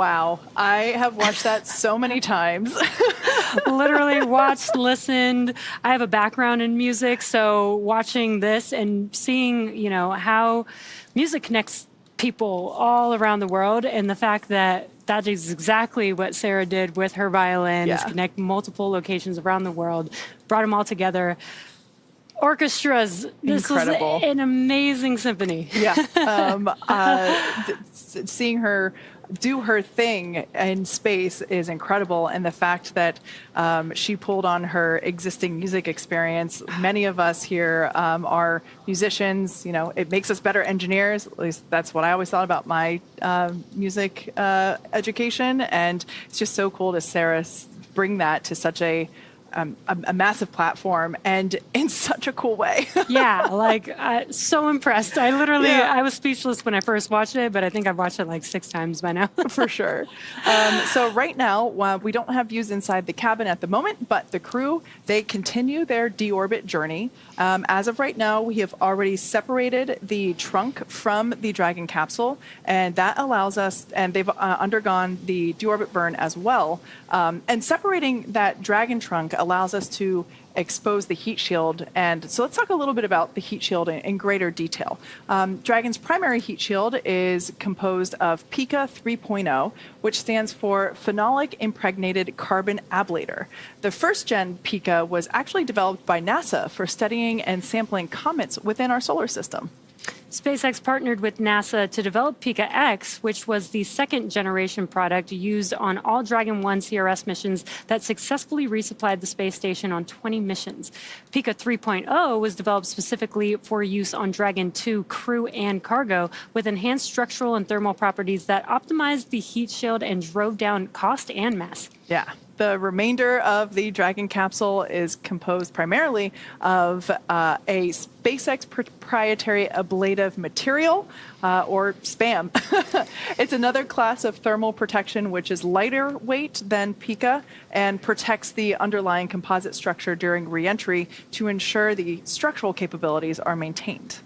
Wow. I have watched that so many times. Literally watched, listened. I have a background in music, so watching this and seeing, how music connects people all around the world, and the fact that that is exactly what Sarah did with her violin, is connect multiple locations around the world, brought them all together. Orchestras. This Incredible. was an amazing symphony. Yeah. Seeing her do her thing in space is incredible. And the fact that she pulled on her existing music experience. Many of us here are musicians. It makes us better engineers. At least that's what I always thought about my music education. And it's just so cool to Sarah bring that to such a massive platform and in such a cool way. Yeah, so impressed. I was speechless when I first watched it, but I think I've watched it like 6 times by now. For sure. So right now, we don't have views inside the cabin at the moment, but the crew, they continue their deorbit journey. As of right now, we have already separated the trunk from the Dragon capsule, and that allows us, and they've undergone the deorbit burn as well. And separating that Dragon trunk allows us to expose the heat shield. And so let's talk a little bit about the heat shield in greater detail. Dragon's primary heat shield is composed of PICA 3.0, which stands for Phenolic Impregnated Carbon Ablator. The first gen PICA was actually developed by NASA for studying and sampling comets within our solar system. SpaceX partnered with NASA to develop PICA X, which was the second generation product used on all Dragon 1 CRS missions that successfully resupplied the space station on 20 missions. PICA 3.0 was developed specifically for use on Dragon 2 crew and cargo, with enhanced structural and thermal properties that optimized the heat shield and drove down cost and mass. Yeah. The remainder of the Dragon capsule is composed primarily of a SpaceX proprietary ablative material, or SPAM. It's another class of thermal protection which is lighter weight than PICA and protects the underlying composite structure during reentry to ensure the structural capabilities are maintained.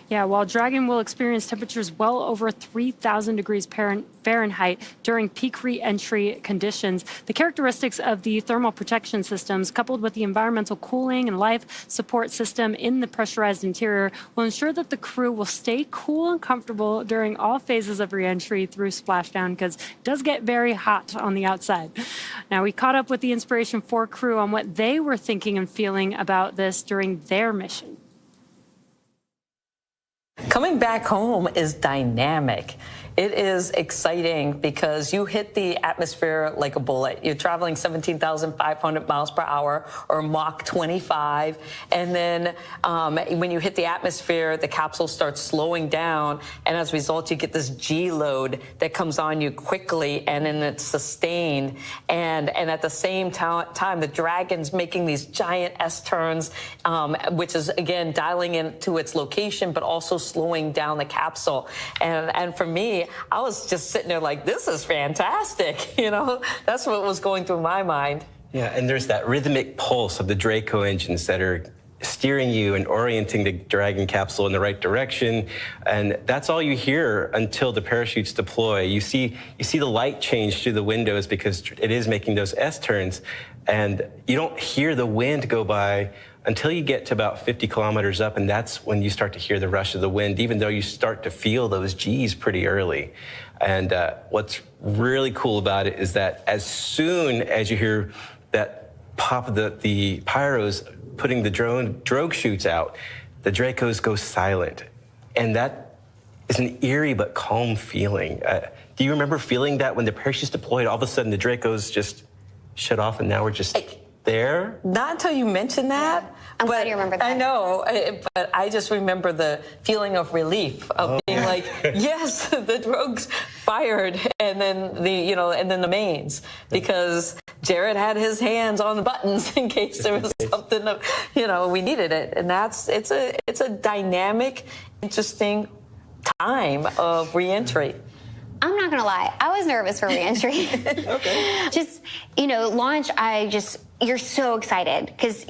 Yeah, while Dragon will experience temperatures well over 3,000 degrees Fahrenheit during peak re-entry conditions, the characteristics of the thermal protection systems, coupled with the environmental cooling and life support system in the pressurized interior, will ensure that the crew will stay cool and comfortable during all phases of re-entry through splashdown, because it does get very hot on the outside. Now, we caught up with the Inspiration4 crew on what they were thinking and feeling about this during their mission. Coming back home is dynamic. It is exciting because you hit the atmosphere like a bullet. You're traveling 17,500 miles per hour, or Mach 25. And then when you hit the atmosphere, the capsule starts slowing down. And as a result, you get this G load that comes on you quickly, and then it's sustained. And at the same time, the Dragon's making these giant S-turns, which is, again, dialing into its location, but also slowing down the capsule. And for me, I was just sitting there like, this is fantastic. That's what was going through my mind. Yeah, and there's that rhythmic pulse of the Draco engines that are steering you and orienting the Dragon capsule in the right direction. And that's all you hear until the parachutes deploy. You see the light change through the windows because it is making those S-turns. And you don't hear the wind go by until you get to about 50 kilometers up, and that's when you start to hear the rush of the wind, even though you start to feel those G's pretty early. And what's really cool about it is that as soon as you hear that pop of the pyros putting the drogue chutes out, the Dracos go silent. And that is an eerie but calm feeling. Do you remember feeling that when the parachutes deployed, all of a sudden the Dracos just shut off and now we're just there? Not until you mentioned that. I'm glad you remember that. I know, but I just remember the feeling of relief of being like, yes, the drogues fired, and then the mains, because Jared had his hands on the buttons in case there was something that, we needed it. And it's a dynamic, interesting time of reentry. I'm not gonna lie, I was nervous for reentry. Okay. Just, launch, you're so excited because,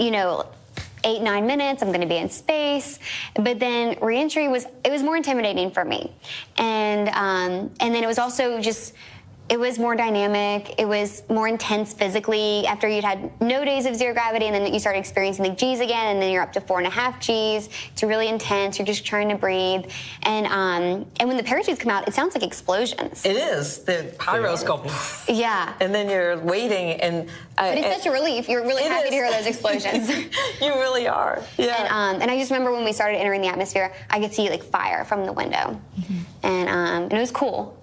8-9 minutes, I'm gonna be in space. But then reentry was more intimidating for me. And then it was also just it was more dynamic. It was more intense physically after you'd had no days of zero gravity, and then you started experiencing the G's again, and then you're up to 4.5 G's. It's really intense. You're just trying to breathe. And when the parachutes come out, it sounds like explosions. It is. The pyros go, yeah. and then you're waiting. But it's such a relief. You're really happy to hear those explosions. You really are. Yeah. And I just remember when we started entering the atmosphere, I could see like fire from the window, and it was cool.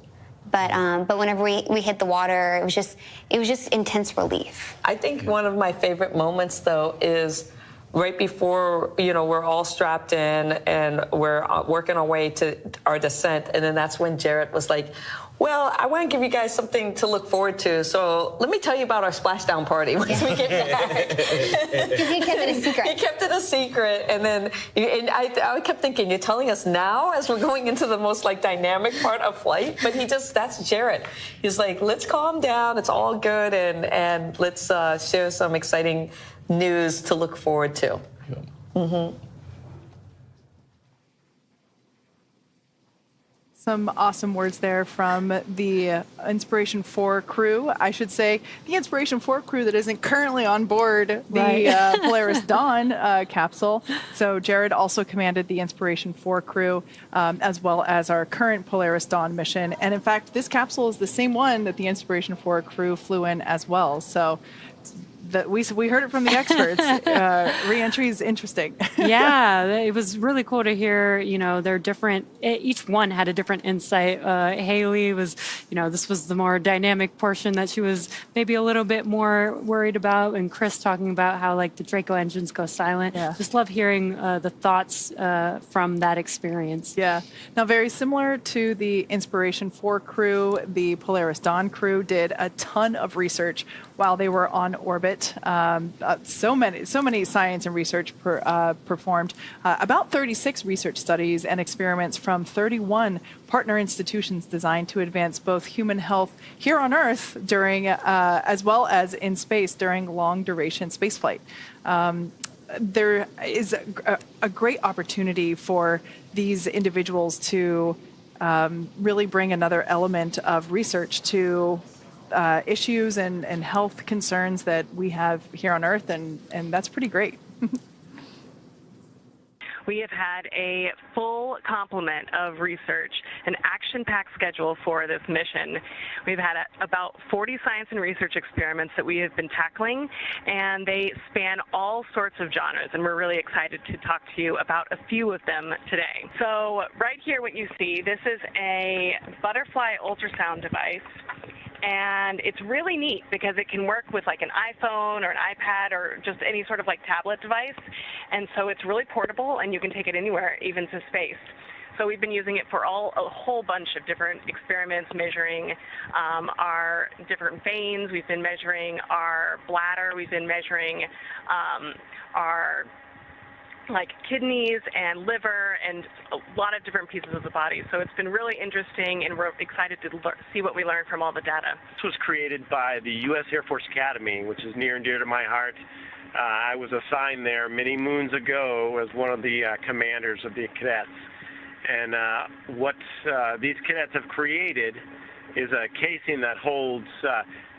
But whenever we hit the water, it was just intense relief. I think one of my favorite moments, though, is right before, we're all strapped in and we're working our way to our descent. And then that's when Jared was like, well, I want to give you guys something to look forward to. So let me tell you about our splashdown party once we get back. Because he kept it a secret. He kept it a secret. And then I kept thinking, you're telling us now as we're going into the most dynamic part of flight? But that's Jared. He's like, let's calm down. It's all good. And let's share some exciting news to look forward to. Mm-hmm. Some awesome words there from the Inspiration 4 crew. I should say the Inspiration 4 crew that isn't currently on board the Polaris Dawn capsule. So Jared also commanded the Inspiration 4 crew as well as our current Polaris Dawn mission. And in fact, this capsule is the same one that the Inspiration 4 crew flew in as well. So we heard it from the experts. Re-entry is interesting. Yeah, it was really cool to hear, their different, each one had a different insight. Haley was, this was the more dynamic portion that she was maybe a little bit more worried about. And Chris talking about how the Draco engines go silent. Yeah. Just love hearing the thoughts from that experience. Yeah. Now, very similar to the Inspiration 4 crew, the Polaris Dawn crew did a ton of research while they were on orbit. So many science and research performed, about 36 research studies and experiments from 31 partner institutions designed to advance both human health here on Earth during, as well as in space during long-duration spaceflight. There is a great opportunity for these individuals to really bring another element of research to issues and health concerns that we have here on Earth, and that's pretty great. We have had a full complement of research, an action-packed schedule for this mission. We've had about 40 science and research experiments that we have been tackling, and they span all sorts of genres, and we're really excited to talk to you about a few of them today. So right here, what you see, this is a butterfly ultrasound device. And it's really neat because it can work with an iPhone or an iPad or just any sort of tablet device. And so it's really portable and you can take it anywhere, even to space. So we've been using it for a whole bunch of different experiments, measuring our different veins. We've been measuring our bladder. We've been measuring our kidneys and liver and a lot of different pieces of the body. So it's been really interesting, and we're excited to see what we learn from all the data. This was created by the U.S. Air Force Academy, which is near and dear to my heart. I was assigned there many moons ago as one of the commanders of the cadets. And what these cadets have created is a casing that holds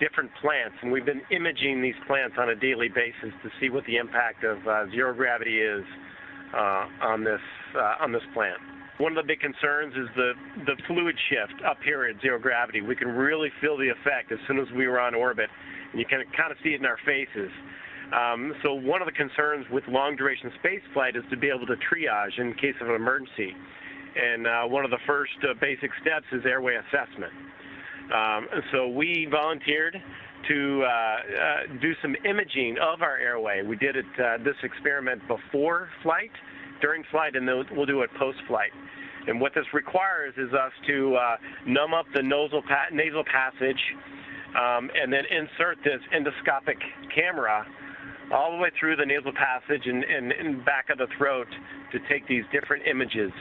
different plants, and we've been imaging these plants on a daily basis to see what the impact of zero gravity is on this plant. One of the big concerns is the fluid shift up here at zero gravity. We can really feel the effect as soon as we were on orbit, and you can kind of see it in our faces. So one of the concerns with long-duration space flight is to be able to triage in case of an emergency. And one of the first basic steps is airway assessment. So we volunteered to do some imaging of our airway. We did this experiment before flight, during flight, and then we'll do it post-flight. And what this requires is us to numb up the nasal passage and then insert this endoscopic camera all the way through the nasal passage and back of the throat to take these different images.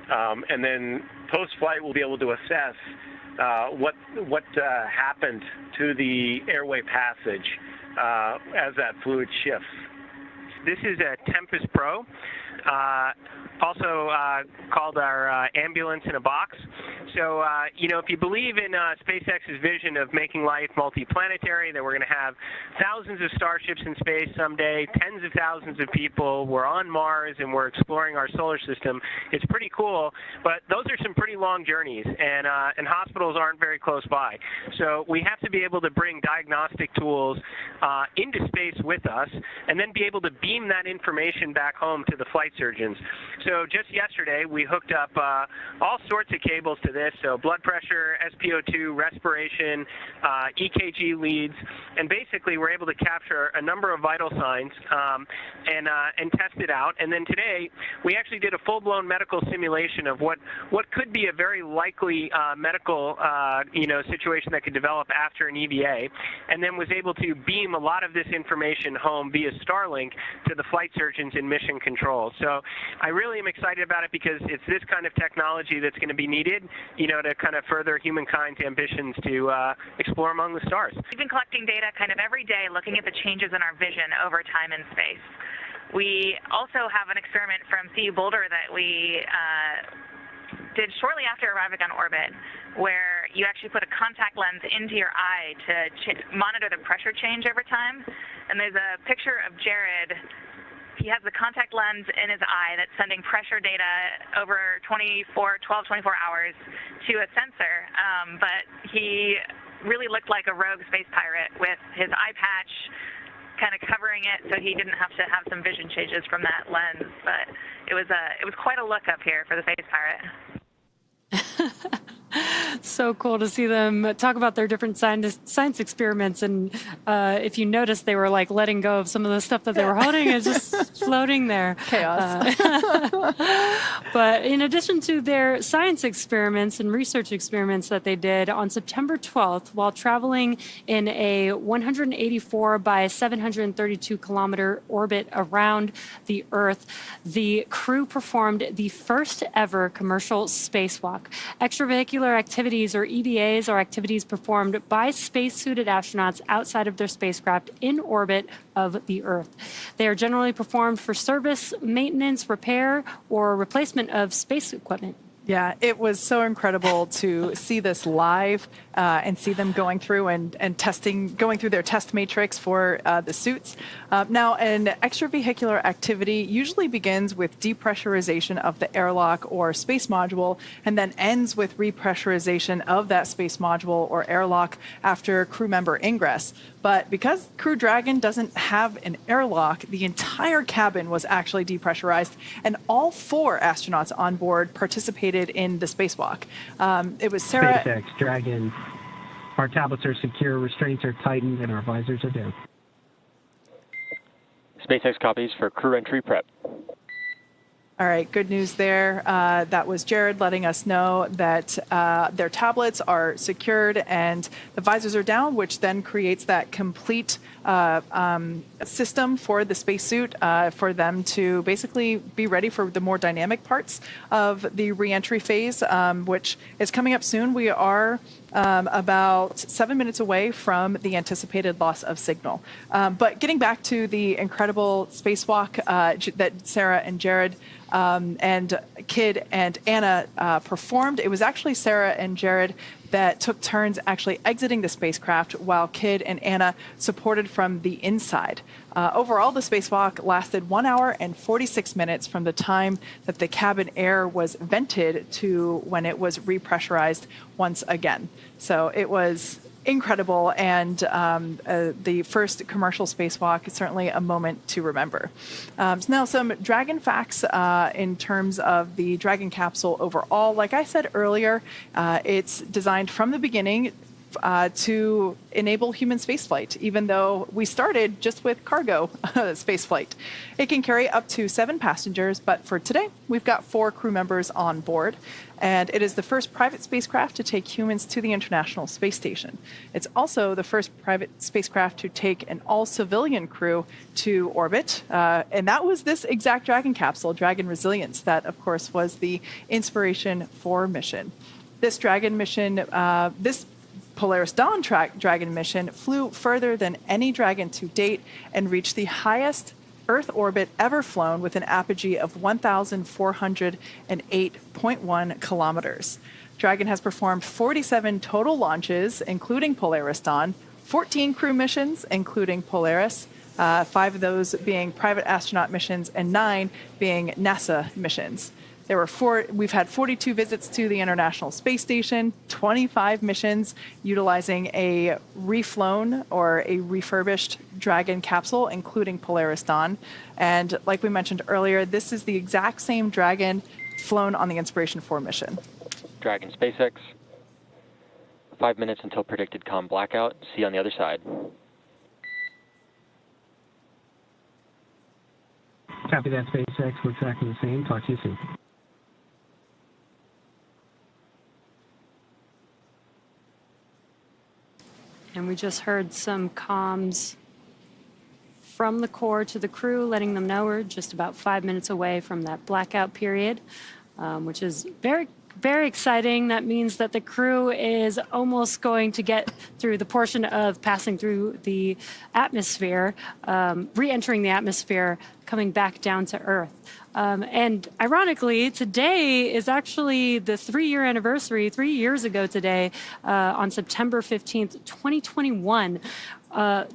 And then post-flight, we'll be able to assess what happened to the airway passage as that fluid shifts. This is a Tempest Pro, also called our ambulance in a box. So, you know, if you believe in SpaceX's vision of making life multiplanetary, that we're going to have thousands of starships in space someday, tens of thousands of people, we're on Mars and we're exploring our solar system, it's pretty cool. But those are some pretty long journeys, and hospitals aren't very close by. So we have to be able to bring diagnostic tools into space with us, and then be able to beam that information back home to the flight surgeons. So just yesterday, we hooked up all sorts of cables to this, so blood pressure, SpO2, respiration, EKG leads, and basically we're able to capture a number of vital signs and test it out. And then today, we actually did a full-blown medical simulation of what could be a very likely medical situation that could develop after an EVA, and then was able to beam a lot of this information home via Starlink to the flight surgeons in mission control. So I really am excited about it because it's this kind of technology that's going to be needed, you know, to kind of further humankind's ambitions to explore among the stars. We've been collecting data kind of every day, looking at the changes in our vision over time in space. We also have an experiment from CU Boulder that we did shortly after arriving on orbit, where you actually put a contact lens into your eye to monitor the pressure change over time. And there's a picture of Jared. He has the contact lens in his eye that's sending pressure data over 12, 24 hours to a sensor. But he really looked like a rogue space pirate with his eye patch kind of covering it, so he didn't have to have some vision changes from that lens. But it was quite a look up here for the space pirate. So cool to see them talk about their different science experiments. And if you notice, they were like letting go of some of the stuff that they were holding. It's just floating there. Chaos. But in addition to their science experiments and research experiments that they did on September 12th, while traveling in a 184 by 732 kilometer orbit around the Earth, the crew performed the first ever commercial spacewalk. Extravehicular activities, or EVAs, are activities performed by spacesuited astronauts outside of their spacecraft in orbit of the Earth. They are generally performed for service, maintenance, repair, or replacement of space equipment. Yeah, it was so incredible to see this live and see them going through and testing, going through their test matrix for the suits. Now, an extravehicular activity usually begins with depressurization of the airlock or space module, and then ends with repressurization of that space module or airlock after crew member ingress. But because Crew Dragon doesn't have an airlock, the entire cabin was actually depressurized, and all 4 astronauts on board participated in the spacewalk. It was Sarah. SpaceX, Dragon. Our tablets are secure, restraints are tightened, and our visors are down. SpaceX copies for crew entry prep. All right, good news there. That was Jared letting us know that their tablets are secured and the visors are down, which then creates that complete system for the spacesuit for them to basically be ready for the more dynamic parts of the re-entry phase, which is coming up soon. We are about 7 minutes away from the anticipated loss of signal. But getting back to the incredible spacewalk that Sarah and Jared and Kid and Anna performed, it was actually Sarah and Jared that took turns actually exiting the spacecraft while Kid and Anna supported from the inside. Overall, the spacewalk lasted 1 hour and 46 minutes from the time that the cabin air was vented to when it was repressurized once again. So it was incredible, and the first commercial spacewalk is certainly a moment to remember. Now, some Dragon facts in terms of the Dragon capsule overall. Like I said earlier, it's designed from the beginning to enable human spaceflight, even though we started just with cargo spaceflight. It can carry up to 7 passengers, but for today, we've got 4 crew members on board, and it is the first private spacecraft to take humans to the International Space Station. It's also the first private spacecraft to take an all-civilian crew to orbit, and that was this exact Dragon capsule, Dragon Resilience, that, of course, was the inspiration for mission. This Dragon mission, this Polaris Dawn Dragon mission flew further than any Dragon to date and reached the highest Earth orbit ever flown with an apogee of 1,408.1 kilometers. Dragon has performed 47 total launches, including Polaris Dawn, 14 crew missions, including Polaris, 5 of those being private astronaut missions and 9 being NASA missions. We've had 42 visits to the International Space Station, 25 missions utilizing a reflown or a refurbished Dragon capsule, including Polaris Dawn. And like we mentioned earlier, this is the exact same Dragon flown on the Inspiration 4 mission. Dragon SpaceX. 5 minutes until predicted comm blackout. See you on the other side. Copy that, SpaceX. We're tracking the same. Talk to you soon. And we just heard some comms from the core to the crew, letting them know we're just about 5 minutes away from that blackout period, which is very, very exciting. That means that the crew is almost going to get through the portion of passing through the atmosphere, re-entering the atmosphere, coming back down to Earth. And ironically, today is actually the 3-year anniversary, 3 years ago today, on September 15th, 2021,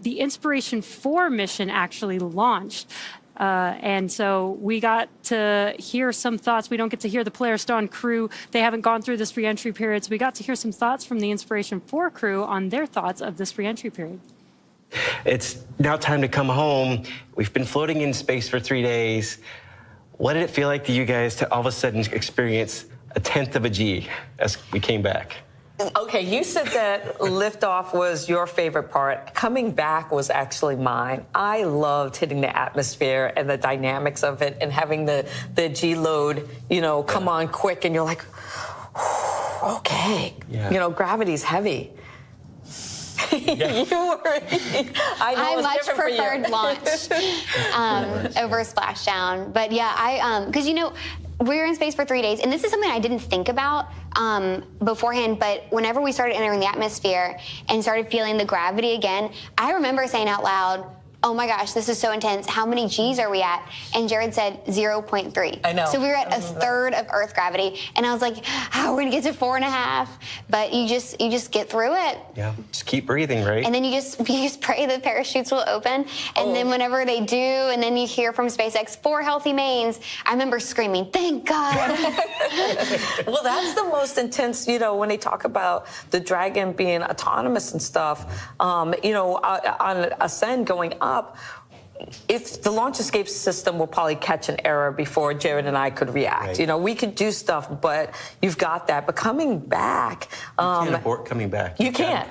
the Inspiration 4 mission actually launched. And so we got to hear some thoughts. We don't get to hear the Polaris Dawn crew. They haven't gone through this re-entry period. So we got to hear some thoughts from the Inspiration 4 crew on their thoughts of this re-entry period. It's now time to come home. We've been floating in space for 3 days. What did it feel like to you guys to all of a sudden experience a 1/10 of a G as we came back? Okay, you said that liftoff was your favorite part. Coming back was actually mine. I loved hitting the atmosphere and the dynamics of it and having the G load, come on quick, and you're like, okay, gravity's heavy. I much preferred launch over splashdown. But yeah, because we were in space for 3 days, and this is something I didn't think about beforehand, but whenever we started entering the atmosphere and started feeling the gravity again, I remember saying out loud, oh my gosh, this is so intense. How many G's are we at? And Jared said 0.3. I know. So we were at a third of Earth gravity. And I was like, how are we gonna get to 4.5? But you just get through it. Yeah, just keep breathing, right? And then you just pray the parachutes will open. And then whenever they do, and then you hear from SpaceX 4 healthy mains, I remember screaming, thank God. Well, that's the most intense, when they talk about the Dragon being autonomous and stuff, on ascend going up, if the launch escape system will probably catch an error before Jared and I could react. Right. We could do stuff, but you've got that. But coming back, you can't abort coming back. You can't.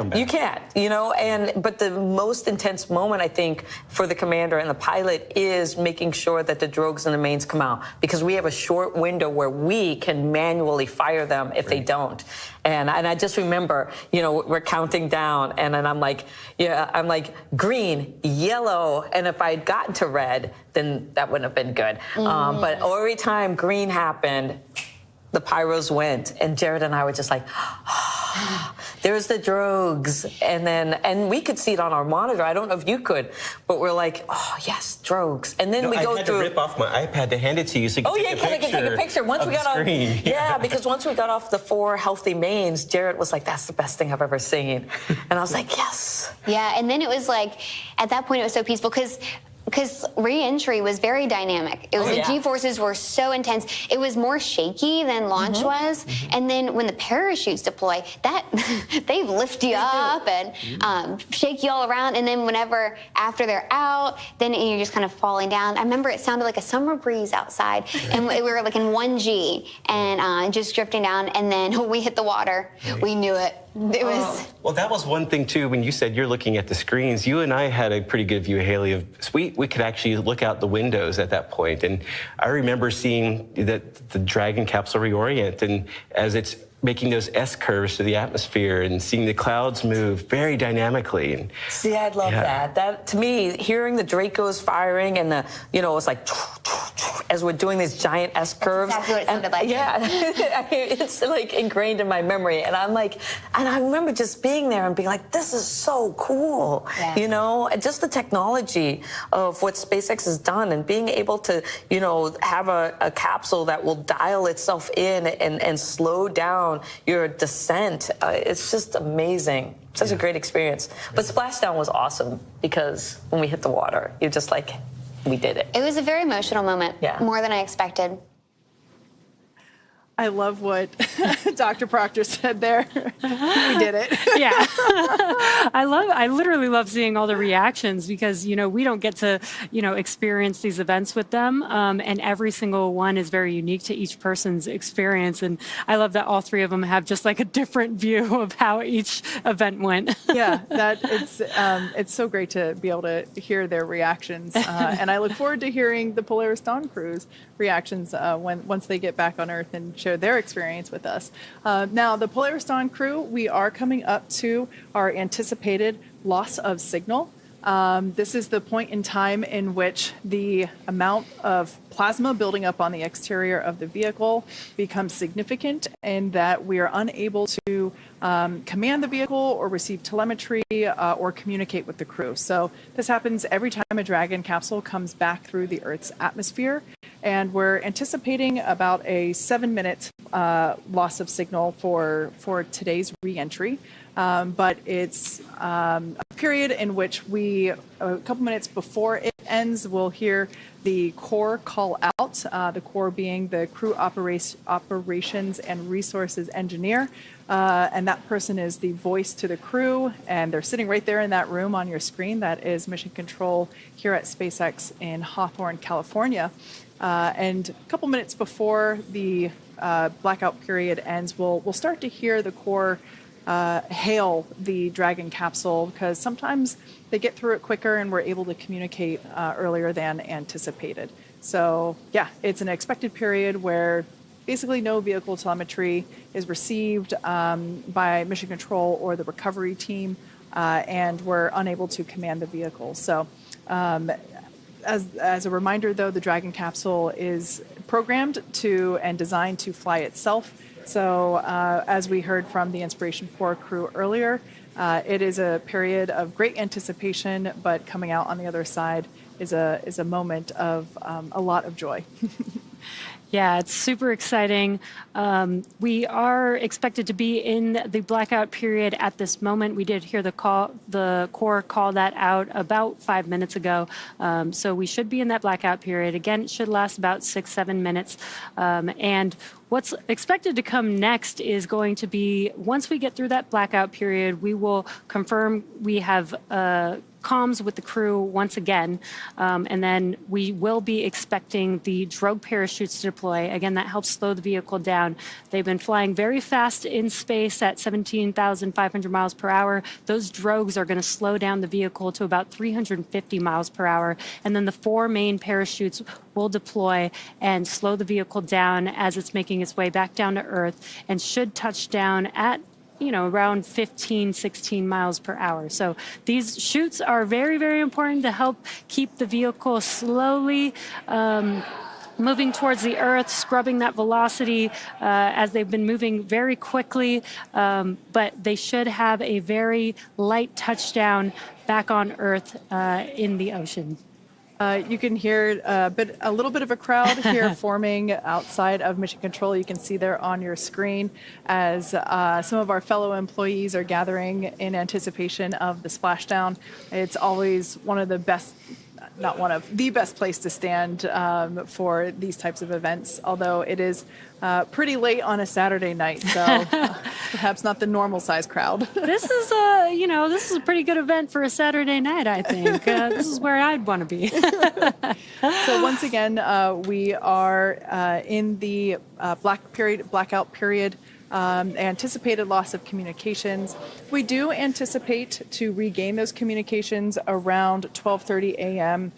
But the most intense moment, I think, for the commander and the pilot is making sure that the drogues and the mains come out, because we have a short window where we can manually fire them if they don't. And I just remember, we're counting down, and then I'm like, green, yellow, and if I had gotten to red, then that wouldn't have been good. But every time green happened, the pyros went, and Jared and I were just like, there's the drogues. And we could see it on our monitor. I don't know if you could, but we're like, oh, yes, drogues. And then we go through. I had to rip off my iPad to hand it to you so you could take a picture. Can take a picture. Once we got off, because once we got off the 4 healthy mains, Jared was like, that's the best thing I've ever seen. And I was like, yes. Yeah, and then it was like, at that point, it was so peaceful because re-entry was very dynamic. It was the G-forces were so intense. It was more shaky than launch was. And then when the parachutes deploy, they lift you up and shake you all around. And then after they're out, then you're just kind of falling down. I remember it sounded like a summer breeze outside, and we were like in 1G and just drifting down. And then we hit the water. We knew it. It was. Well, that was one thing too. When you said you're looking at the screens, you and I had a pretty good view, Haley. We could actually look out the windows at that point, and I remember seeing the Dragon capsule reorient, and as it's making those S curves to the atmosphere, and seeing the clouds move very dynamically. And see, I'd love that. That to me, hearing the Dracos firing and it was like. as we're doing these giant S curves. That's exactly what it sounded like. Yeah, it's like ingrained in my memory. And I'm like, and I remember just being there and being like, this is so cool. Yeah. You know, and just the technology of what SpaceX has done and being able to, you know, have a capsule that will dial itself in and slow down your descent. It's just amazing. Such a great experience. But splashdown was awesome because when we hit the water, you're just like, we did it. It was a very emotional moment, more than I expected. I love what Dr. Proctor said there. We did it. Yeah. I literally love seeing all the reactions because, you know, we don't get to, you know, experience these events with them. And every single one is very unique to each person's experience. And I love that all three of them have just like a different view of how each event went. Yeah, it's so great to be able to hear their reactions. And I look forward to hearing the Polaris Dawn crew's reactions once they get back on Earth and share their experience with us. Now, the Polaris Dawn crew, we are coming up to our anticipated loss of signal. This is the point in time in which the amount of plasma building up on the exterior of the vehicle becomes significant and that we are unable to command the vehicle or receive telemetry or communicate with the crew. So this happens every time a Dragon capsule comes back through the Earth's atmosphere. And we're anticipating about a 7-minute loss of signal for today's re-entry. But it's a period in which a couple minutes before it ends, we'll hear the core call out, the core being the crew operations and resources engineer. And that person is the voice to the crew, and they're sitting right there in that room on your screen. That is Mission Control here at SpaceX in Hawthorne, California. And a couple minutes before the blackout period ends, we'll start to hear the core hail the Dragon capsule because sometimes they get through it quicker and we're able to communicate earlier than anticipated. So yeah, it's an expected period where basically no vehicle telemetry is received by Mission Control or the recovery team, and we're unable to command the vehicle. So as a reminder, though, the Dragon capsule is programmed to and designed to fly itself. So as we heard from the Inspiration 4 crew earlier, it is a period of great anticipation, but coming out on the other side is a moment of a lot of joy. Yeah, it's super exciting. We are expected to be in the blackout period at this moment. We did hear the core call that out about 5 minutes ago. So we should be in that blackout period. Again, it should last about 6-7 minutes. And what's expected to come next is going to be, once we get through that blackout period, we will confirm we have comms with the crew once again, and then we will be expecting the drogue parachutes to deploy. Again, that helps slow the vehicle down. They've been flying very fast in space at 17,500 miles per hour. Those drogues are going to slow down the vehicle to about 350 miles per hour, and then the 4 main parachutes will deploy and slow the vehicle down as it's making its way back down to Earth, and should touch down at around 15, 16 miles per hour. So these chutes are very, very important to help keep the vehicle slowly moving towards the Earth, scrubbing that velocity as they've been moving very quickly. But they should have a very light touchdown back on Earth in the ocean. You can hear a little bit of a crowd here forming outside of Mission Control. You can see there on your screen as some of our fellow employees are gathering in anticipation of the splashdown. It's always one of the best, not one of the best place to stand for these types of events, although it is pretty late on a Saturday night, so perhaps not the normal size crowd. This is this is a pretty good event for a Saturday night, I think. This is where I'd want to be. So once again, we are in the blackout period. Anticipated loss of communications. We do anticipate to regain those communications around 12:30 a.m.